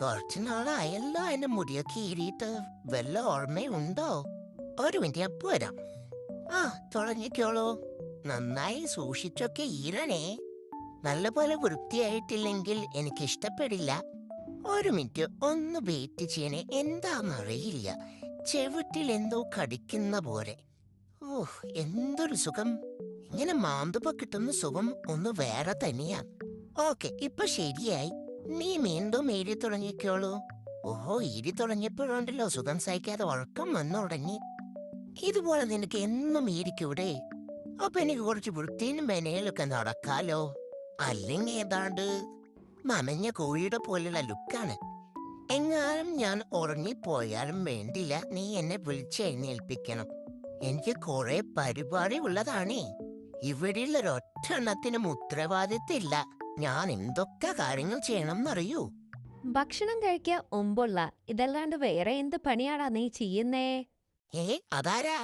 കുറച്ചു നാളായല്ലോ എന്റെ മുടിയൊക്കെ ഈരിയിട്ട് വല്ല ഓർമ്മയുണ്ടോ? ഒരു മിനിറ്റ് അപ്പൊ വരാം. ആ, തുടങ്ങിക്കോളൂ. നന്നായി സൂക്ഷിച്ചൊക്കെ ഈരണേ. നല്ലപോലെ വൃത്തിയായിട്ടില്ലെങ്കിൽ എനിക്കിഷ്ടപ്പെടില്ല. ഒരു മിനിറ്റ് ഒന്ന് വെയിറ്റ് ചെയ്യണേ. എന്താന്നറിയില്ല, ചെവിട്ടിൽ എന്തോ കടിക്കുന്ന പോലെ. ഓഹ്, എന്തൊരു സുഖം! ഇങ്ങനെ മാന്തുമ്പോ കിട്ടുന്ന സുഖം ഒന്ന് വേറെ തന്നെയാ. ഓക്കെ, ഇപ്പൊ ശരിയായി. നീ വീണ്ടും എഴുതി തുടങ്ങിക്കോളൂ. ഓഹോ, എഴുതി തുടങ്ങിയപ്പോഴുണ്ടല്ലോ സുഖം സഹിക്കാതെ ഉറക്കം വന്നു തുടങ്ങി. ഇതുപോലെ നിനക്ക് എന്നും ഇരിക്കൂടെ? അപ്പൊ എനിക്ക് കുറച്ച് വൃത്തിയും മെനയിലൊക്കെ നടക്കാലോ. അല്ലെങ്കിൽ ഏതാണ്ട് നനഞ്ഞ കോഴിയുടെ പോലുള്ള ലുക്കാണ്. എങ്ങാനും ഞാൻ ഉറങ്ങിപ്പോയാലും വേണ്ടില്ല, നീ എന്നെ വിളിച്ചെഴുന്നേൽപ്പിക്കണം. എനിക്ക് കുറെ പരിപാടി ഉള്ളതാണേ. ഇവിടെയുള്ള ഒരൊറ്റ എണ്ണത്തിനും ഉത്തരവാദിത്തമില്ല. ഞാൻ എന്തൊക്കെ കാര്യങ്ങൾ ചെയ്യണം എന്നറിയൂ? ഭക്ഷണം കഴിക്കാൻ മുമ്പുള്ള ഇതല്ലാണ്ട് വേറെ എന്ത് പണിയാടാ നീ ചെയ്യുന്നേ? ഏ, അതാരാ?